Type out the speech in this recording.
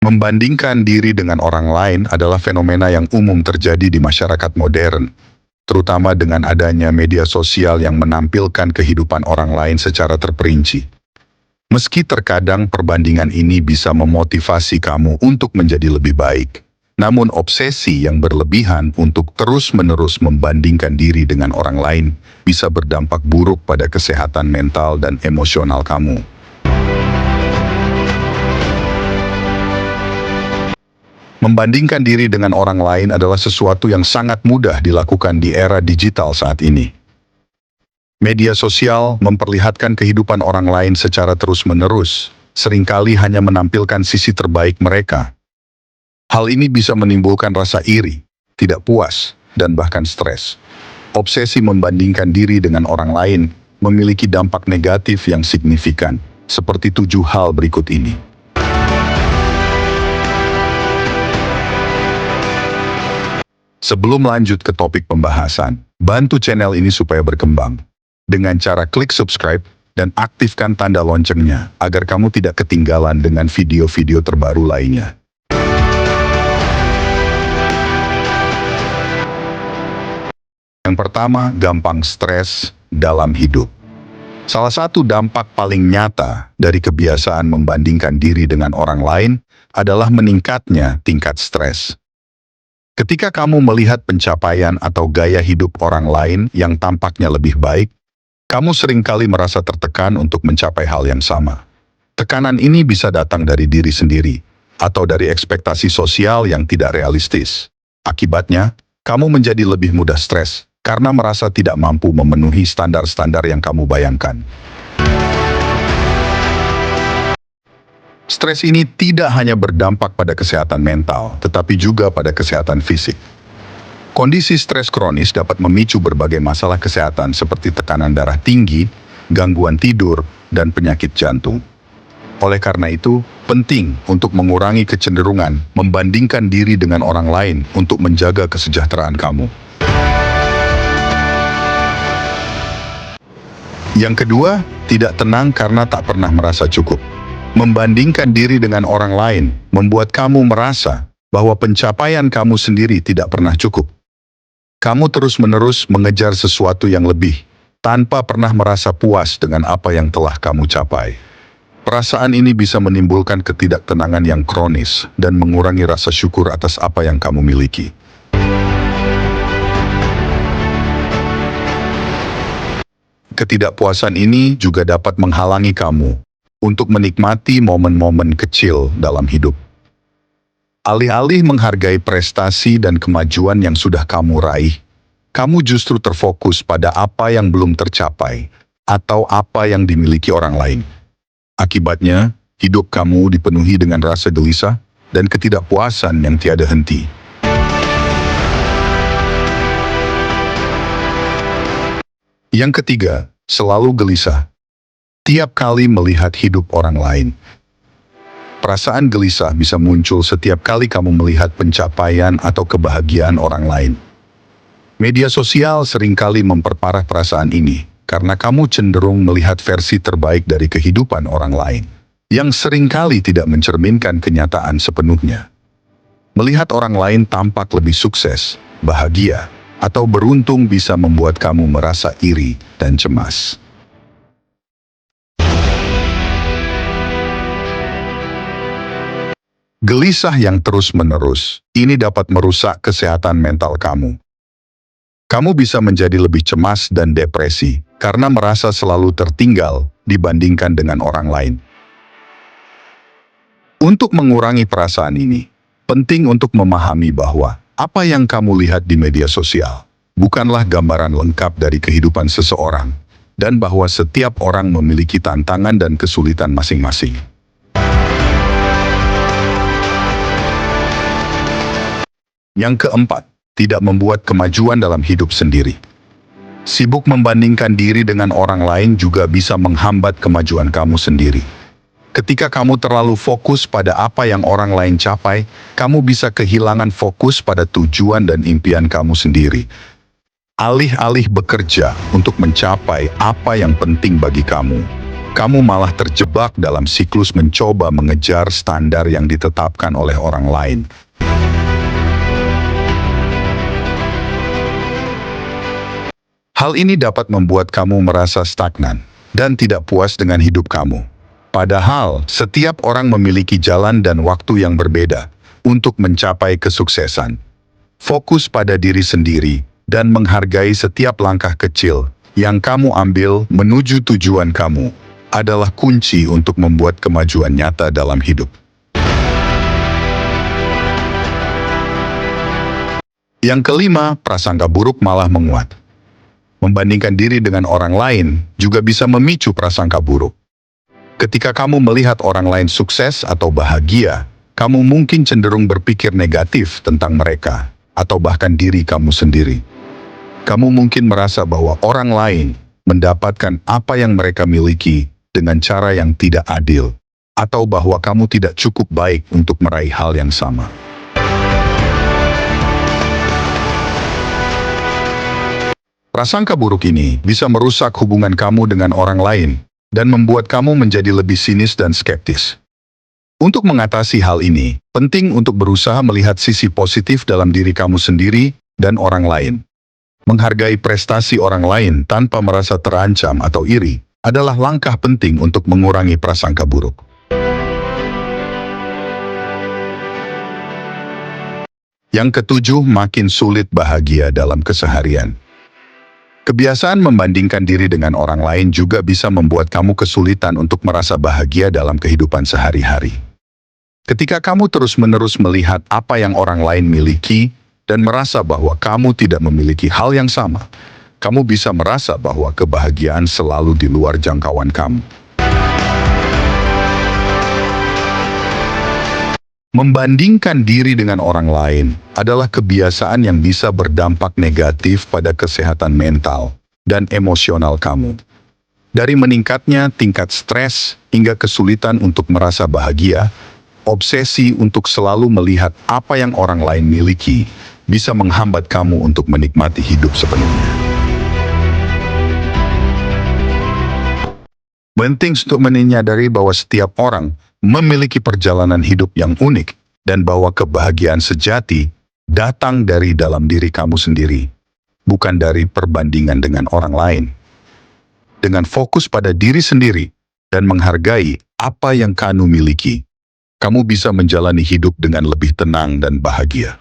Membandingkan diri dengan orang lain adalah fenomena yang umum terjadi di masyarakat modern, terutama dengan adanya media sosial yang menampilkan kehidupan orang lain secara terperinci. Meski terkadang perbandingan ini bisa memotivasi kamu untuk menjadi lebih baik, namun obsesi yang berlebihan untuk terus-menerus membandingkan diri dengan orang lain bisa berdampak buruk pada kesehatan mental dan emosional kamu. Membandingkan diri dengan orang lain adalah sesuatu yang sangat mudah dilakukan di era digital saat ini. Media sosial memperlihatkan kehidupan orang lain secara terus-menerus, seringkali hanya menampilkan sisi terbaik mereka. Hal ini bisa menimbulkan rasa iri, tidak puas, dan bahkan stres. Obsesi membandingkan diri dengan orang lain memiliki dampak negatif yang signifikan, seperti 7 hal berikut ini. Sebelum lanjut ke topik pembahasan, bantu channel ini supaya berkembang dengan cara klik subscribe dan aktifkan tanda loncengnya agar kamu tidak ketinggalan dengan video-video terbaru lainnya. Yang pertama, gampang stres dalam hidup. Salah satu dampak paling nyata dari kebiasaan membandingkan diri dengan orang lain adalah meningkatnya tingkat stres. Ketika kamu melihat pencapaian atau gaya hidup orang lain yang tampaknya lebih baik, kamu seringkali merasa tertekan untuk mencapai hal yang sama. Tekanan ini bisa datang dari diri sendiri, atau dari ekspektasi sosial yang tidak realistis. Akibatnya, kamu menjadi lebih mudah stres, karena merasa tidak mampu memenuhi standar-standar yang kamu bayangkan. Stres ini tidak hanya berdampak pada kesehatan mental, tetapi juga pada kesehatan fisik. Kondisi stres kronis dapat memicu berbagai masalah kesehatan seperti tekanan darah tinggi, gangguan tidur, dan penyakit jantung. Oleh karena itu, penting untuk mengurangi kecenderungan membandingkan diri dengan orang lain untuk menjaga kesejahteraan kamu. Yang kedua, tidak tenang karena tak pernah merasa cukup. Membandingkan diri dengan orang lain membuat kamu merasa bahwa pencapaian kamu sendiri tidak pernah cukup. Kamu terus-menerus mengejar sesuatu yang lebih, tanpa pernah merasa puas dengan apa yang telah kamu capai. Perasaan ini bisa menimbulkan ketidaktenangan yang kronis dan mengurangi rasa syukur atas apa yang kamu miliki. Ketidakpuasan ini juga dapat menghalangi kamu untuk menikmati momen-momen kecil dalam hidup. Alih-alih menghargai prestasi dan kemajuan yang sudah kamu raih, kamu justru terfokus pada apa yang belum tercapai atau apa yang dimiliki orang lain. Akibatnya, hidup kamu dipenuhi dengan rasa gelisah dan ketidakpuasan yang tiada henti. Yang ketiga, selalu gelisah. Tiap kali melihat hidup orang lain. Perasaan gelisah bisa muncul setiap kali kamu melihat pencapaian atau kebahagiaan orang lain. Media sosial seringkali memperparah perasaan ini, karena kamu cenderung melihat versi terbaik dari kehidupan orang lain, yang seringkali tidak mencerminkan kenyataan sepenuhnya. Melihat orang lain tampak lebih sukses, bahagia, atau beruntung bisa membuat kamu merasa iri dan cemas. Gelisah yang terus-menerus, ini dapat merusak kesehatan mental kamu. Kamu bisa menjadi lebih cemas dan depresi karena merasa selalu tertinggal dibandingkan dengan orang lain. Untuk mengurangi perasaan ini, penting untuk memahami bahwa apa yang kamu lihat di media sosial bukanlah gambaran lengkap dari kehidupan seseorang, dan bahwa setiap orang memiliki tantangan dan kesulitan masing-masing. Yang keempat, tidak membuat kemajuan dalam hidup sendiri. Sibuk membandingkan diri dengan orang lain juga bisa menghambat kemajuan kamu sendiri. Ketika kamu terlalu fokus pada apa yang orang lain capai, kamu bisa kehilangan fokus pada tujuan dan impian kamu sendiri. Alih-alih bekerja untuk mencapai apa yang penting bagi kamu, kamu malah terjebak dalam siklus mencoba mengejar standar yang ditetapkan oleh orang lain. Hal ini dapat membuat kamu merasa stagnan dan tidak puas dengan hidup kamu. Padahal, setiap orang memiliki jalan dan waktu yang berbeda untuk mencapai kesuksesan. Fokus pada diri sendiri dan menghargai setiap langkah kecil yang kamu ambil menuju tujuan kamu adalah kunci untuk membuat kemajuan nyata dalam hidup. Yang kelima, prasangka buruk malah menguat. Membandingkan diri dengan orang lain juga bisa memicu prasangka buruk. Ketika kamu melihat orang lain sukses atau bahagia, kamu mungkin cenderung berpikir negatif tentang mereka, atau bahkan diri kamu sendiri. Kamu mungkin merasa bahwa orang lain mendapatkan apa yang mereka miliki dengan cara yang tidak adil, atau bahwa kamu tidak cukup baik untuk meraih hal yang sama. Prasangka buruk ini bisa merusak hubungan kamu dengan orang lain dan membuat kamu menjadi lebih sinis dan skeptis. Untuk mengatasi hal ini, penting untuk berusaha melihat sisi positif dalam diri kamu sendiri dan orang lain. Menghargai prestasi orang lain tanpa merasa terancam atau iri adalah langkah penting untuk mengurangi prasangka buruk. Yang ketujuh, makin sulit bahagia dalam keseharian. Kebiasaan membandingkan diri dengan orang lain juga bisa membuat kamu kesulitan untuk merasa bahagia dalam kehidupan sehari-hari. Ketika kamu terus-menerus melihat apa yang orang lain miliki dan merasa bahwa kamu tidak memiliki hal yang sama, kamu bisa merasa bahwa kebahagiaan selalu di luar jangkauan kamu. Membandingkan diri dengan orang lain adalah kebiasaan yang bisa berdampak negatif pada kesehatan mental dan emosional kamu. Dari meningkatnya tingkat stres hingga kesulitan untuk merasa bahagia, obsesi untuk selalu melihat apa yang orang lain miliki bisa menghambat kamu untuk menikmati hidup sepenuhnya. Penting untuk menyadari bahwa setiap orang memiliki perjalanan hidup yang unik dan bahwa kebahagiaan sejati datang dari dalam diri kamu sendiri, bukan dari perbandingan dengan orang lain. Dengan fokus pada diri sendiri dan menghargai apa yang kamu miliki, kamu bisa menjalani hidup dengan lebih tenang dan bahagia.